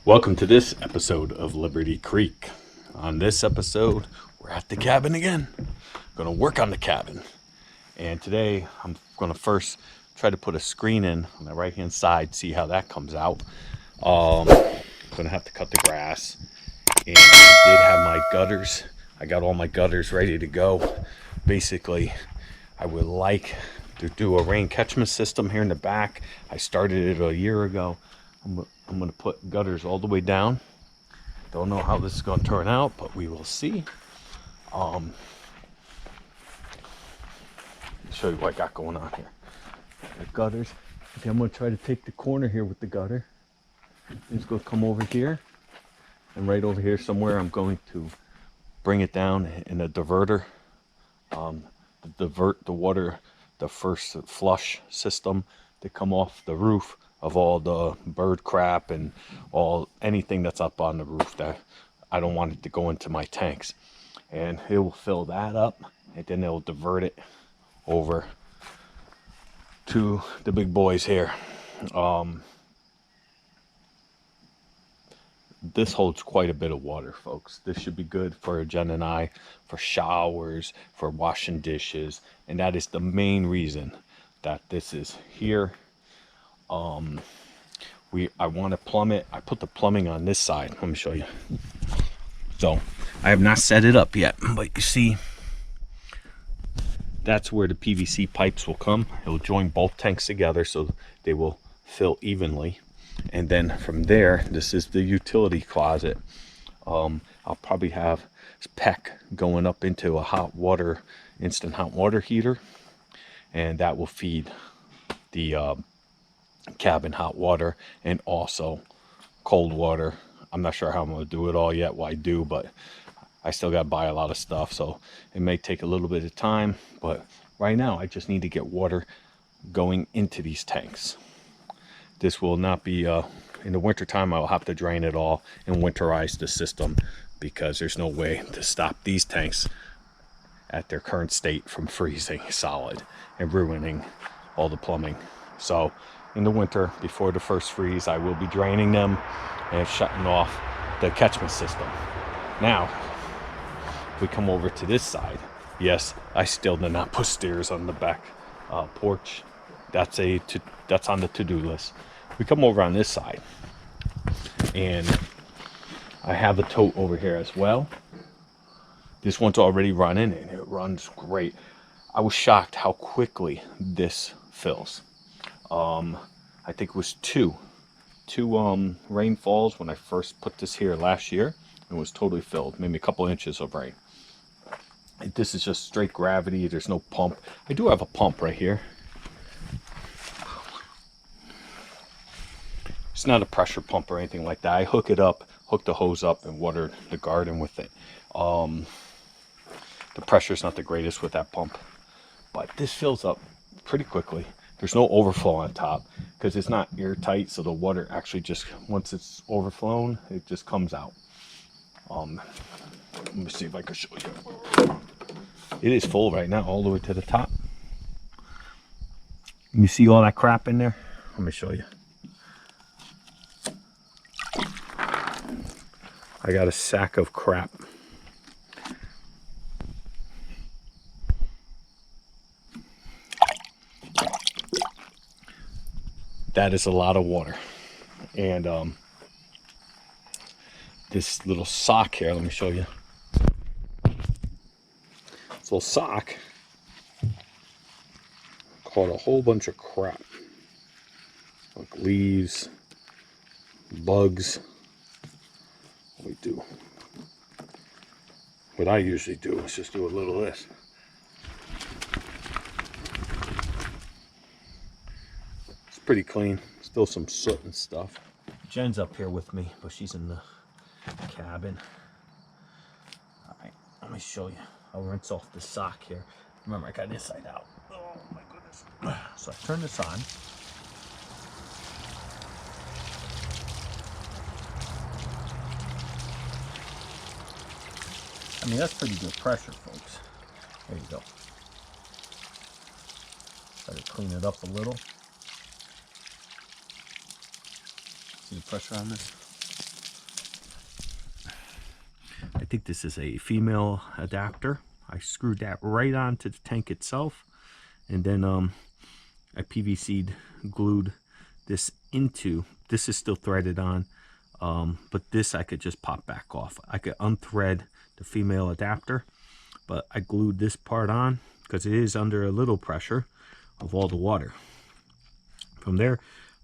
Welcome to this episode of Liberty Creek. On this episode, we're at the cabin again. Gonna work on the cabin. And today, I'm gonna first try to put a screen in on the right hand side, see how that comes out. Gonna have to cut the grass. And I did have my gutters. I got all my gutters ready to go. Basically, I would like to do a rain catchment system here in the back. I started it a year ago. I'm going to put gutters all the way down. Don't know how this is going to turn out, but we will see. Show you what I got going on here. The gutters. Okay, I'm going to try to take the corner here with the gutter. It's going to come over here. And right over here somewhere, I'm going to bring it down in a diverter. Divert the water, the first flush system to come off the roof of all the bird crap and anything that's up on the roof that I don't want it to go into my tanks. And it will fill that up, and then it'll divert it over to the big boys here. This holds quite a bit of water, folks. This should be good for Jen and I, for showers, for washing dishes, and that is the main reason that this is here. I want to plumb it. I put the plumbing on this side. Let me show you. So I have not set it up yet, but you see, that's where the PVC pipes will come. It will join both tanks together so they will fill evenly. And then from there, this is the utility closet. I'll probably have PEC going up into a instant hot water heater, and that will feed the cabin hot water and also cold water. I'm not sure how I'm going to do it all yet. Well, I do, but I still got to buy a lot of stuff, so it may take a little bit of time. But right now, I just need to get water going into these tanks. This will not be, in the wintertime, I'll have to drain it all and winterize the system because there's no way to stop these tanks at their current state from freezing solid and ruining all the plumbing. So in the winter, before the first freeze, I will be draining them and shutting off the catchment system. Now, if we come over to this side, yes, I still did not put stairs on the back porch. That's on the to-do list. We come over on this side, and I have a tote over here as well. This one's already running, and it runs great. I was shocked how quickly this fills. I think it was two rainfalls when I first put this here last year, and it was totally filled, maybe a couple inches of rain. This is just straight gravity. There's no pump. I do have a pump right here. It's not a pressure pump or anything like that. I hook the hose up and water the garden with it. The pressure's not the greatest with that pump, but this fills up pretty quickly. There's no overflow on top because it's not airtight, so the water actually just, once it's overflown, it just comes out. Let me see if I can show you. It is full right now, all the way to the top. You see all that crap in there? Let me show you. I got a sack of crap. That is a lot of water. And this little sock here, let me show you. This little sock caught a whole bunch of crap. Like leaves, bugs. What I usually do is just do a little of this. It's pretty clean. Still some soot and stuff. Jen's up here with me, but she's in the cabin. Alright, let me show you. I'll rinse off the sock here. Remember, I got it inside out. Oh my goodness. So I turn this on. I mean, that's pretty good pressure, folks. There you go. Try to clean it up a little. See the pressure on this? think this is a female adapter. I screwed that right onto the tank itself, and then I PVC'd, glued this into, this is still threaded on, but this I could just pop back off. I could unthread the female adapter, but I glued this part on because it is under a little pressure of all the water. From there,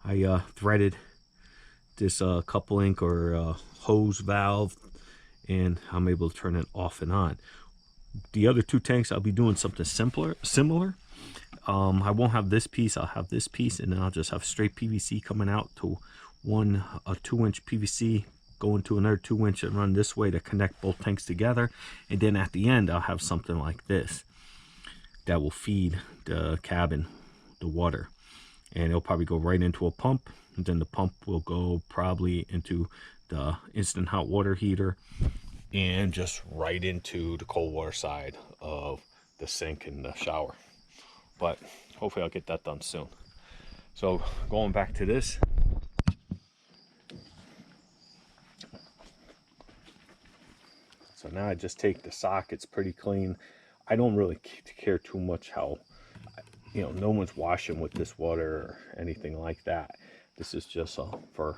I threaded this coupling or hose valve, and I'm able to turn it off and on. The other two tanks, I'll be doing something similar. I won't have this piece, I'll have this piece, and then I'll just have straight PVC coming out to a 2-inch PVC going to another 2-inch and run this way to connect both tanks together. And then at the end, I'll have something like this that will feed the cabin the water, and it'll probably go right into a pump, and then the pump will go probably into the instant hot water heater and just right into the cold water side of the sink and the shower. But hopefully I'll get that done soon. So going back to this, so now I just take the sockets pretty clean. I don't really care too much how, you know, no one's washing with this water or anything like that. This is just for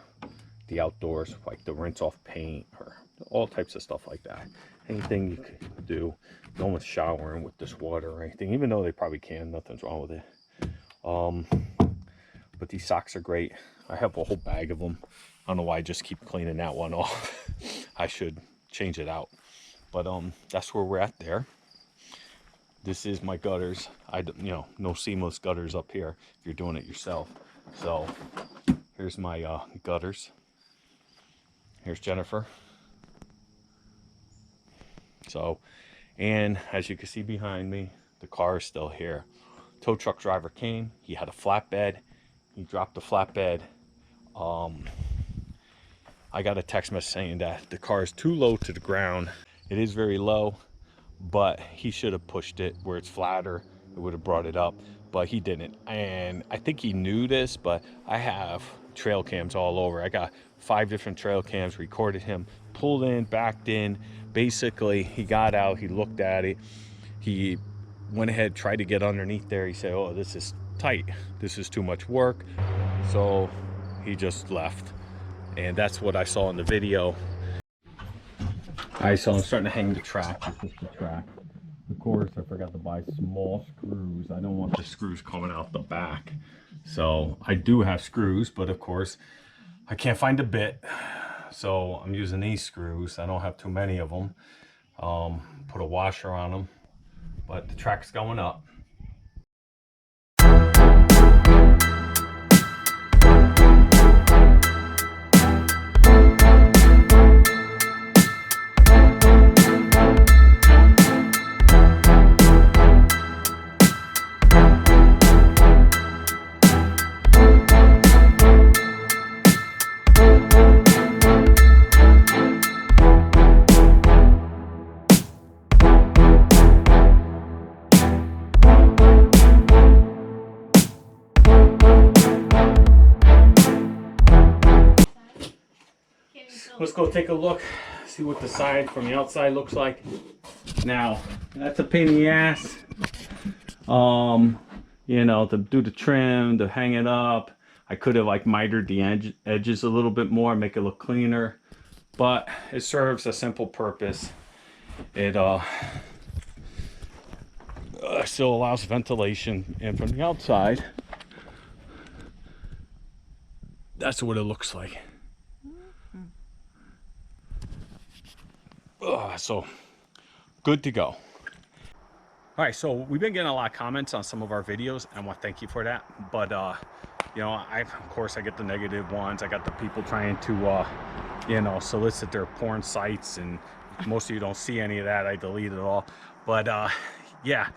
the outdoors, like the rinse off paint or all types of stuff like that. Anything you can do. No one's showering with this water or anything, even though they probably can. Nothing's wrong with it. But these socks are great. I have a whole bag of them. I don't know why I just keep cleaning that one off. I should change it out. But that's where we're at there. This is my gutters. You know, no seamless gutters up here if you're doing it yourself. So here's my gutters. Here's Jennifer. So, and as you can see behind me, the car is still here. Tow truck driver came. He had a flatbed. He dropped the flatbed. I got a text message saying that the car is too low to the ground. It is very low, but he should have pushed it where it's flatter. It would have brought it up, but he didn't. And I think he knew this, but I have trail cams all over. I got 5 different trail cams, recorded him, pulled in, backed in. Basically, he got out, he looked at it. He went ahead, tried to get underneath there. He said, oh, this is tight. This is too much work. So he just left. And that's what I saw in the video. Alright, so I'm starting to hang the track. This is the track. Of course, I forgot to buy small screws. I don't want the screws coming out the back. So I do have screws, but of course, I can't find a bit. So I'm using these screws. I don't have too many of them. Put a washer on them, but the track's going up. Let's go take a look, see what the side from the outside looks like. Now, that's a pain in the ass. You know, to do the trim, to hang it up. I could have like mitered the edges a little bit more, make it look cleaner. But it serves a simple purpose. It still allows ventilation. And from the outside, that's what it looks like. So good to go. All right, so we've been getting a lot of comments on some of our videos, and I want to thank you for that. But you know, of course I get the negative ones. I got the people trying to you know, solicit their porn sites, and most of you don't see any of that. I delete it all. But yeah,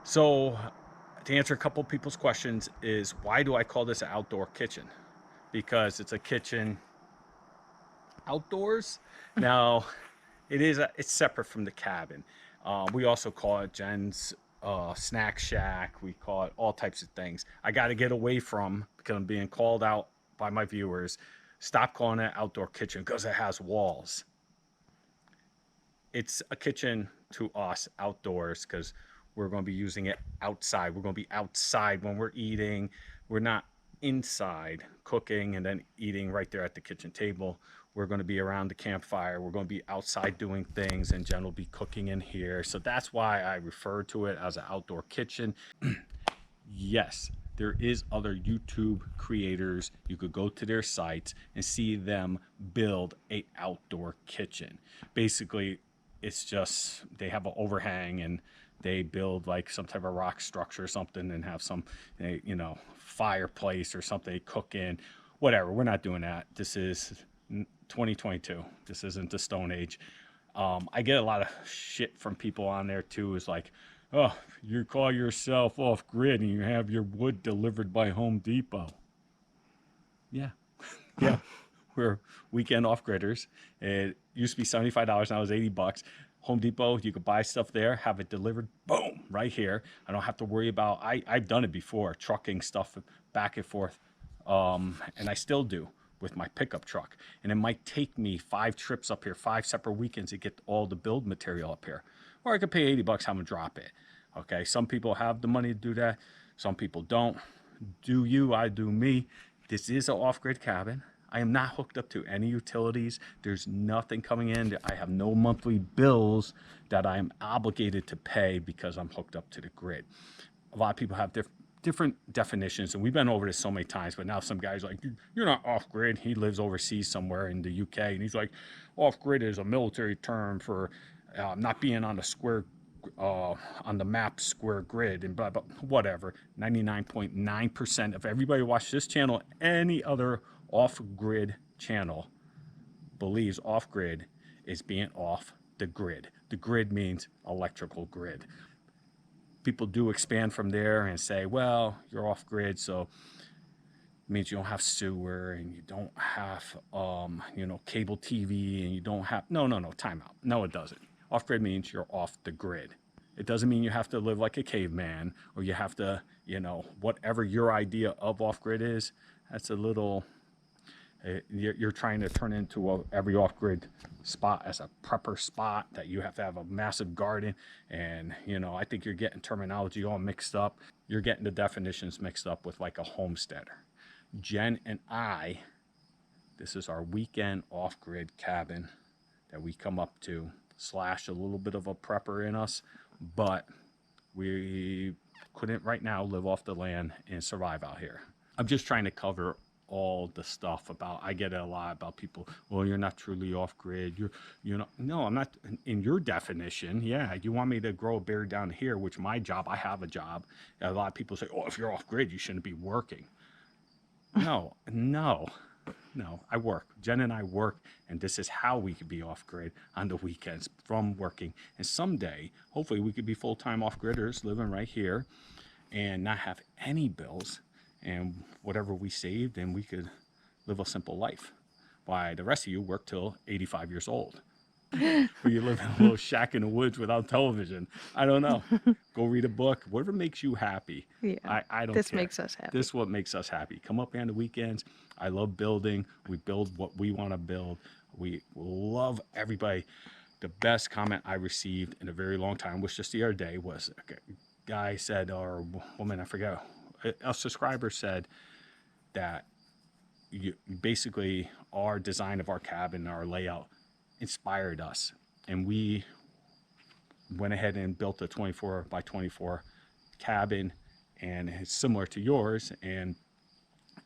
so to answer a couple of people's questions is, why do I call this an outdoor kitchen? Because it's a kitchen outdoors. Now it's separate from the cabin. We also call it Jen's snack shack. We call it all types of things. I got to get away from, because I'm being called out by my viewers, stop calling it outdoor kitchen because it has walls. it's a kitchen to us outdoors because we're going to be using it outside. We're going to be outside when we're eating. We're not inside cooking and then eating right there at the kitchen table. We're going to be around the campfire. We're going to be outside doing things, and Jen will be cooking in here. So that's why I refer to it as an outdoor kitchen. Yes, there is other YouTube creators. You could go to their sites and see them build a outdoor kitchen. Basically, it's just they have an overhang and they build like some type of rock structure or something and have some, fireplace or something they cook in. Whatever. We're not doing that. This is 2022. This isn't the Stone Age. I get a lot of shit from people on there too. Is like, oh, you call yourself off grid and you have your wood delivered by Home Depot. Yeah, yeah, we're weekend off gridders. It used to be $75. Now it's $80. Home Depot, you could buy stuff there, have it delivered, boom, right here. I don't have to worry about. I've done it before, trucking stuff back and forth, and I still do with my pickup truck. And it might take me 5 trips up here, 5 separate weekends to get all the build material up here. Or I could pay $80, have them drop it. Okay, some people have the money to do that. Some people don't. Do you, I do me. This is an off-grid cabin. I am not hooked up to any utilities. There's nothing coming in. I have no monthly bills that I am obligated to pay because I'm hooked up to the grid. A lot of people have different definitions, and we've been over this so many times, but now some guy's like, you're not off grid. He lives overseas somewhere in the UK, and he's like, off grid is a military term for not being on the square on the map square grid and blah blah, whatever. 99.9% of everybody who watches this channel, any other off-grid channel, believes off-grid is being off the grid. The grid means electrical grid. People do expand from there and say, well, you're off-grid, so it means you don't have sewer and you don't have cable TV and you don't have no, time out. No, it doesn't. Off-grid means you're off the grid. It doesn't mean you have to live like a caveman or you have to, whatever your idea of off-grid is. That's a little, you're trying to turn into every off-grid spot as a prepper spot that you have to have a massive garden. And, I think you're getting terminology all mixed up. You're getting the definitions mixed up with like a homesteader. Jen and I, this is our weekend off-grid cabin that we come up to. Slash a little bit of a prepper in us, but we couldn't right now live off the land and survive out here. I'm just trying to cover all the stuff about, I get it a lot about people, well, you're not truly off grid. No, I'm not in your definition. Yeah, you want me to grow a beer down here, which my job, I have a job. A lot of people say, oh, if you're off grid, you shouldn't be working. No, I work. Jen and I work, and this is how we could be off-grid on the weekends from working. And someday, hopefully, we could be full-time off-gridders living right here and not have any bills. And whatever we saved, and we could live a simple life. While the rest of you work till 85 years old. Or you live in a little shack in the woods without television. I don't know. Go read a book. Whatever makes you happy. Yeah. I don't This care. makes us happy. This is what makes us happy. Come up here on the weekends. I love building. We build what we want to build. We love everybody. The best comment I received in a very long time, which just the other day, was a guy said, or woman, I forget, a subscriber said that basically our design of our cabin, our layout, inspired us, and we went ahead and built a 24 by 24 cabin, and it's similar to yours, and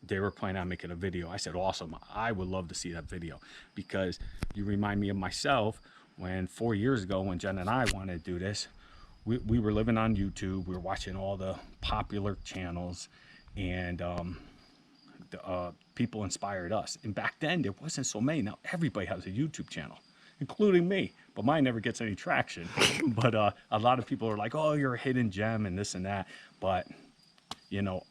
they were planning on making a video. I said, awesome, I would love to see that video, because you remind me of myself when 4 years ago when Jen and I wanted to do this. We were living on YouTube, we were watching all the popular channels, and people inspired us. And back then there wasn't so many. Now everybody has a YouTube channel, including me, but mine never gets any traction. But a lot of people are like, oh, you're a hidden gem and this and that. But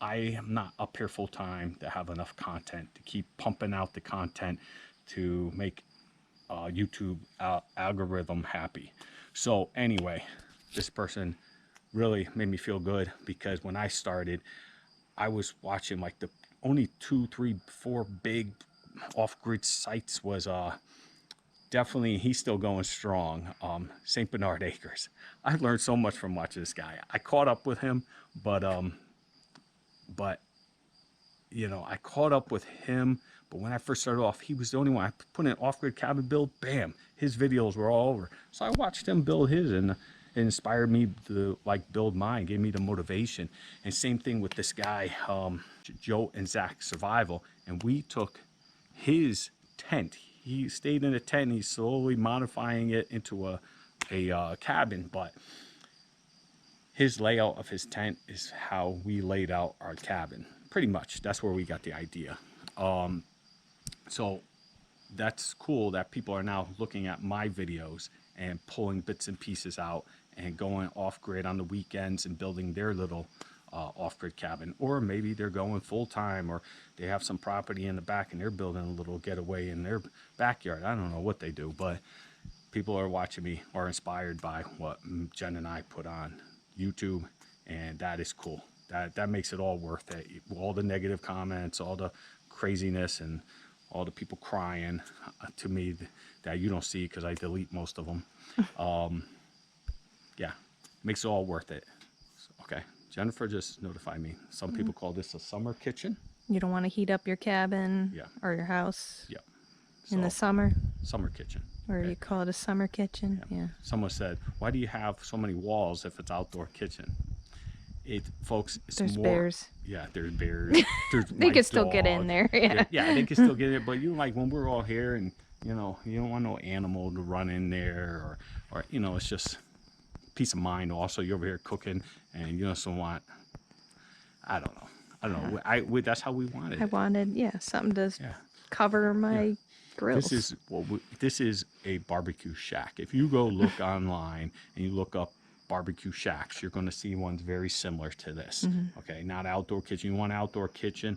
I am not up here full time to have enough content to keep pumping out the content to make YouTube algorithm happy. So anyway, this person really made me feel good, because when I started, I was watching like the only 2, 3, 4 big off-grid sites was definitely, he's still going strong. St. Bernard Acres. I learned so much from watching this guy. I caught up with him, but you know, I caught up with him. But when I first started off, he was the only one. I put in an off-grid cabin build. Bam, his videos were all over. So I watched him build his, and it inspired me to like build mine. Gave me the motivation. And same thing with this guy, Joe and Zach Survival. And we took his tent. He stayed in a tent. He's slowly modifying it into a cabin, but his layout of his tent is how we laid out our cabin. Pretty much, that's where we got the idea. So that's cool that people are now looking at my videos and pulling bits and pieces out and going off-grid on the weekends and building their little off-grid cabin. Or maybe they're going full-time, or they have some property in the back and they're building a little getaway in their backyard. I don't know what they do, but people are watching me or inspired by what Jen and I put on YouTube, and that is cool. That makes it all worth it. All the negative comments, all the craziness, and all the people crying to me that you don't see because I delete most of them. Yeah, makes it all worth it. Okay, Jennifer just notified me. Some people call this a summer kitchen. You don't want to heat up your cabin or your house in the summer. Summer kitchen. Or you call it a summer kitchen. Yeah. Someone said, why do you have so many walls if it's outdoor kitchen? Folks, it's there's more, bears. Yeah, there's bears. There's they can still get in there. Yeah, they can still get in. But you like when we're all here, and you know, you don't want no animal to run in there, or you know, it's just peace of mind. Also, you're over here cooking, and you also want, I don't know. That's how we wanted. I wanted, something to cover my grills. This is a barbecue shack. If you go look online and you look up barbecue shacks, you're going to see ones very similar to this. Okay, not outdoor kitchen. You want an outdoor kitchen,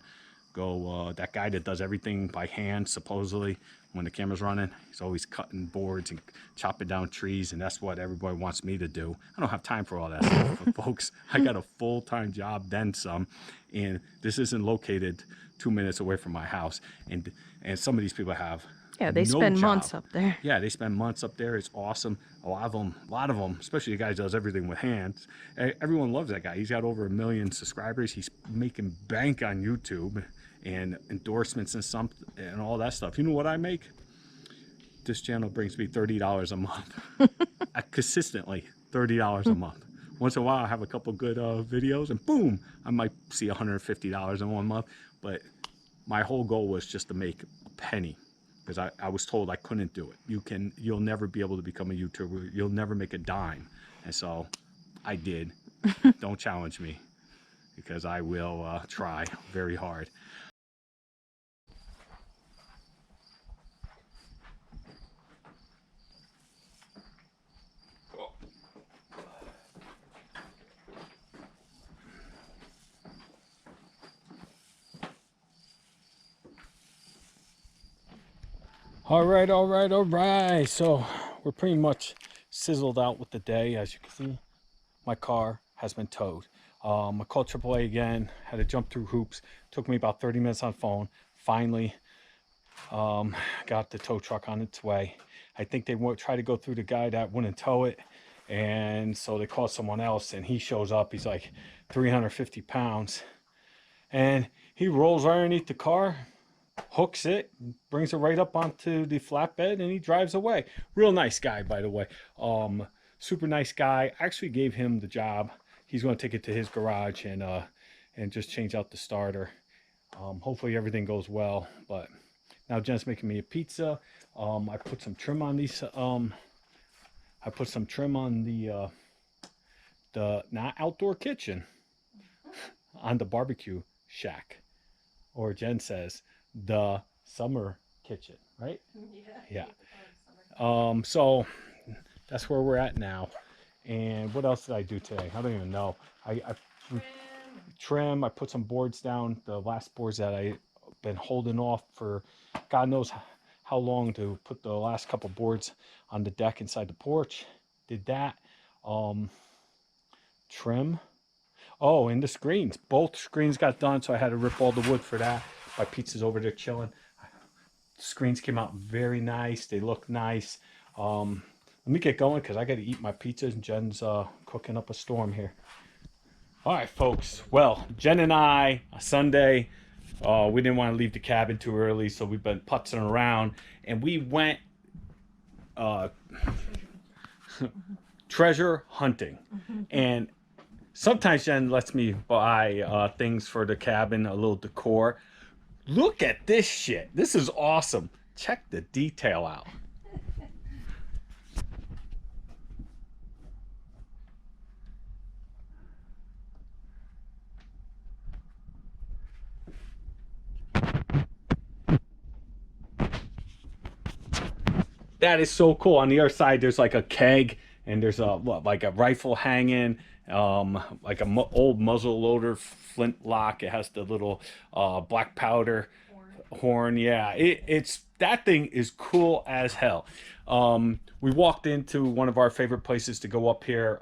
go that guy that does everything by hand, supposedly, when the camera's running, he's always cutting boards and chopping down trees, and that's what everybody wants me to do. I don't have time for all that stuff. But folks, I got a full-time job, then some, and this isn't located 2 minutes away from my house, and some of these people have they spend months up there. Yeah, they spend months up there. It's awesome. A lot of them, especially the guy who does everything with hands. Everyone loves that guy. He's got over 1 million subscribers. He's making bank on YouTube and endorsements and all that stuff. You know what I make? This channel brings me $30 a month. Consistently, $30 a month. Once in a while, I have a couple good videos, and boom, I might see $150 in 1 month. But my whole goal was just to make a penny, because I was told I couldn't do it. You'll never be able to become a YouTuber. You'll never make a dime. And so I did. Don't challenge me, because I will try very hard. All right. So we're pretty much sizzled out with the day. As you can see, my car has been towed. I called AAA again, had to jump through hoops. Took me about 30 minutes on phone. Finally got the tow truck on its way. I think they would try to go through the guy that wouldn't tow it, and so they called someone else, and he shows up. He's like 350 pounds, and he rolls right underneath the car, hooks it, brings it right up onto the flatbed, and he drives away. Real nice guy, by the way. Super nice guy. I actually gave him the job. He's going to take it to his garage and just change out the starter. Hopefully everything goes well. But now Jen's making me a pizza. I put some trim on these. I put some trim on the not outdoor kitchen, on the barbecue shack, or Jen says the summer kitchen, right? Yeah. So that's where we're at now. And what else did I do today? I don't even know. I trim. I put some boards down, the last boards that I've been holding off for God knows how long, to put the last couple boards on the deck inside the porch. Did that. Trim. Oh, and the screens. Both screens got done, so I had to rip all the wood for that. My pizza's over there chilling. screens came out very nice. They look nice. Let me get going because I got to eat my pizzas, and Jen's cooking up a storm here. All right, folks. Well, Jen and I, Sunday, we didn't want to leave the cabin too early, so we've been putzing around, and we went treasure hunting. And sometimes Jen lets me buy things for the cabin, a little decor. Look at this shit. This is awesome. Check the detail out. That is so cool. On the other side, there's like a keg, and there's like a rifle hanging, like a old muzzle loader flintlock. It has the little black powder horn. Yeah, it's that thing is cool as hell. We walked into one of our favorite places to go up here,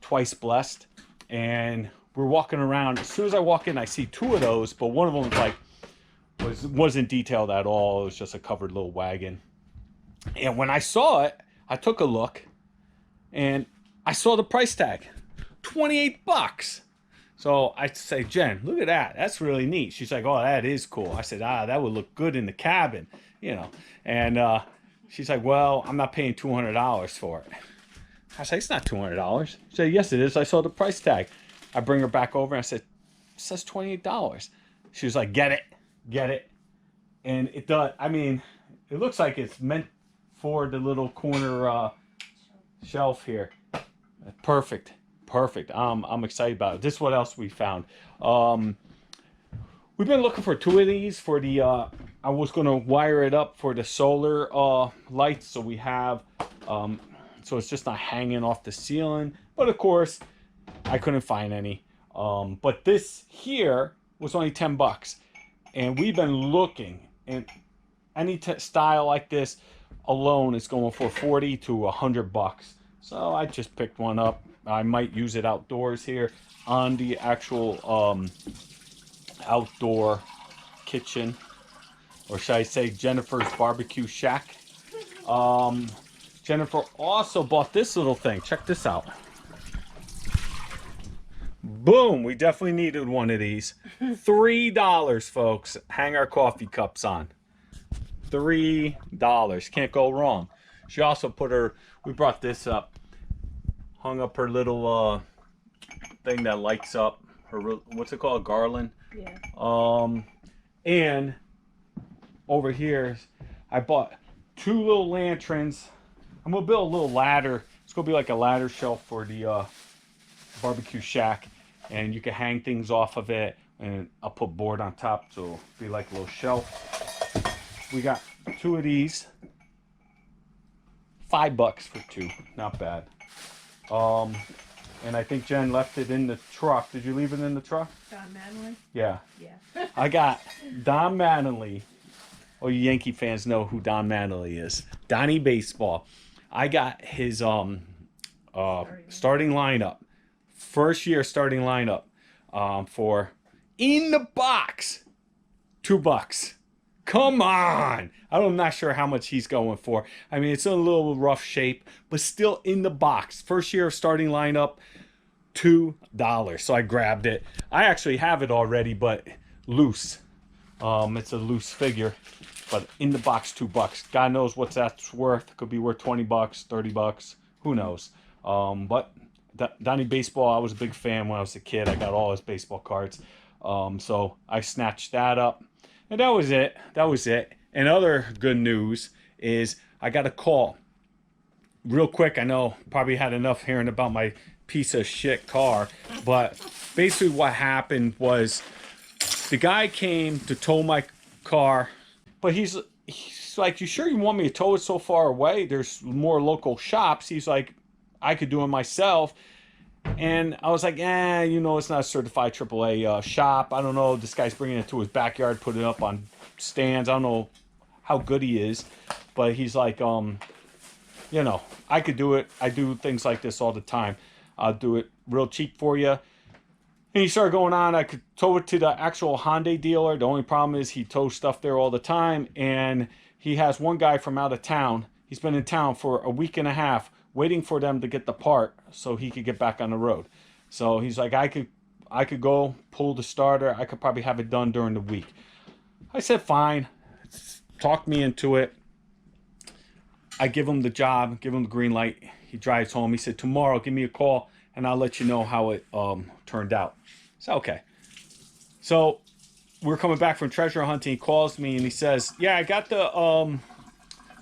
Twice Blessed, and we're walking around. As soon as I walk in, I see two of those, but one of them wasn't detailed at all. It was just a covered little wagon. And when I saw it, I took a look, and I saw the price tag, $28. So I say, Jen, look at that. That's really neat. She's like, oh, that is cool. I said, that would look good in the cabin, you know. And she's like, well, I'm not paying $200 for it. I said, it's not $200. She said, yes, it is. I saw the price tag. I bring her back over, and I said, it says $28. She was like, get it. And it does. I mean, it looks like it's meant for the little corner shelf here. Perfect. I'm excited about it. This is what else we found. We've been looking for two of these for the I was going to wire it up for the solar lights, so we have so it's just not hanging off the ceiling, but of course I couldn't find any. But this here was only $10, and we've been looking, and any style like this alone is going for $40 to $100. So I just picked one up. I might use it outdoors here on the actual outdoor kitchen, or should I say Jennifer's barbecue shack. Jennifer also bought this little thing. Check this out. Boom, we definitely needed one of these. $3, folks. Hang our coffee cups on. $3. Can't go wrong. She also we brought this up, hung up her little thing that lights up. What's it called? Garland. Yeah. And over here, I bought two little lanterns. I'm gonna build a little ladder. It's gonna be like a ladder shelf for the barbecue shack, and you can hang things off of it, and I'll put board on top, so it'll be like a little shelf. We got two of these. $5 for two, not bad. And I think Jen left it in the truck. Did you leave it in the truck? Don Mattingly? Yeah. Yeah. I got Don Mattingly. Oh, you Yankee fans know who Don Mattingly is. Donnie Baseball. I got his starting lineup. First year starting lineup for in the box. $2. Come on. I'm not sure how much he's going for. I mean, it's in a little rough shape, but still in the box. First year of starting lineup, $2. So I grabbed it. I actually have it already, but loose. It's a loose figure, but in the box, $2. God knows what that's worth. Could be worth $20, $30. Who knows? But Donnie Baseball, I was a big fan when I was a kid. I got all his baseball cards. So I snatched that up. And that was it. And other good news is I got a call. Real quick, I know probably had enough hearing about my piece of shit car, but basically what happened was the guy came to tow my car, but he's like, you sure you want me to tow it so far away? There's more local shops. He's like, I could do it myself. And I was like, it's not a certified AAA shop. I don't know. This guy's bringing it to his backyard, putting it up on stands. I don't know how good he is. But he's like, I could do it. I do things like this all the time. I'll do it real cheap for you. And he started going on. I could tow it to the actual Hyundai dealer. The only problem is he tows stuff there all the time. And he has one guy from out of town. He's been in town for a week and a half waiting for them to get the part so he could get back on the road. So he's like, I could go pull the starter. I could probably have it done during the week. I said, fine. Talked me into it. I give him the job, give him the green light. He drives home. He said, tomorrow, give me a call, and I'll let you know how it turned out. So, okay. So, we're coming back from treasure hunting. He calls me, and he says, yeah, I got the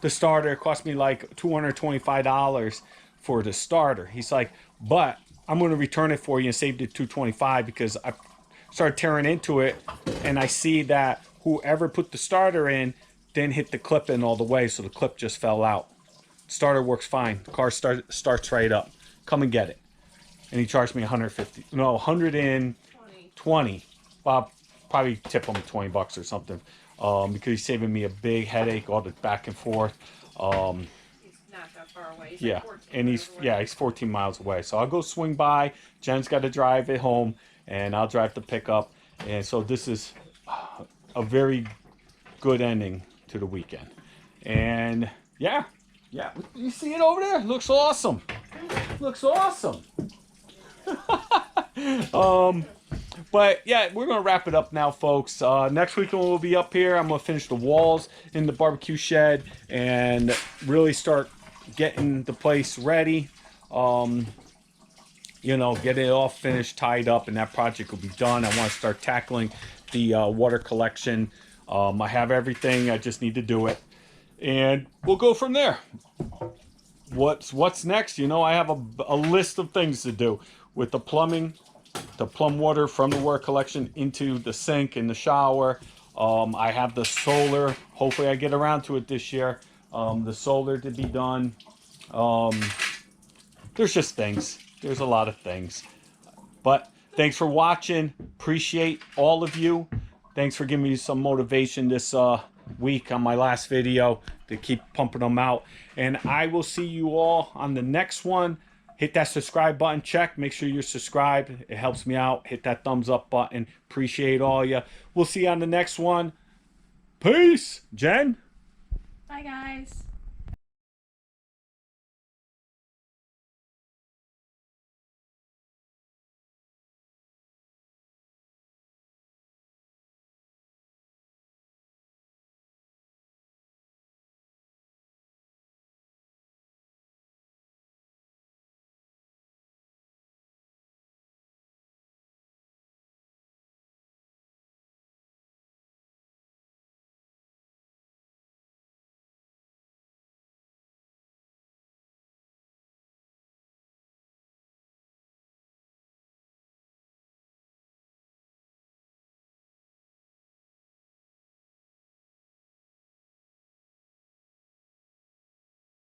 starter. It cost me like $225 for the starter. He's like, but I'm going to return it for you and save the $225 because I started tearing into it, and I see that whoever put the starter in didn't hit the clip in all the way, so the clip just fell out. Starter works fine. The car starts right up. Come and get it. And he charged me 120. Well, probably tip him $20 or something, because he's saving me a big headache, all the back and forth. He's not that far away. He's Yeah, like and he's 14 miles away. So I'll go swing by. Jen's got to drive it home, and I'll drive the pickup. And so this is a very good ending to the weekend. And yeah, you see it over there? Looks awesome. Looks awesome. But yeah, we're gonna wrap it up now, folks. Next weekend we'll be up here. I'm gonna finish the walls in the barbecue shed and really start getting the place ready. You know, get it all finished, tied up, and that project will be done. I want to start tackling the water collection. I have everything. I just need to do it, and we'll go from there. What's next? You know, I have a list of things to do with the plumbing, the plum water from the water collection into the sink in the shower. I have the solar. Hopefully, I get around to it this year. The solar to be done. There's just things. There's a lot of things. But thanks for watching. Appreciate all of you. Thanks for giving me some motivation this week on my last video to keep pumping them out. And I will see you all on the next one. Hit that subscribe button. Check. Make sure you're subscribed. It helps me out. Hit that thumbs up button. Appreciate all you. We'll see you on the next one. Peace. Jen? Bye, guys.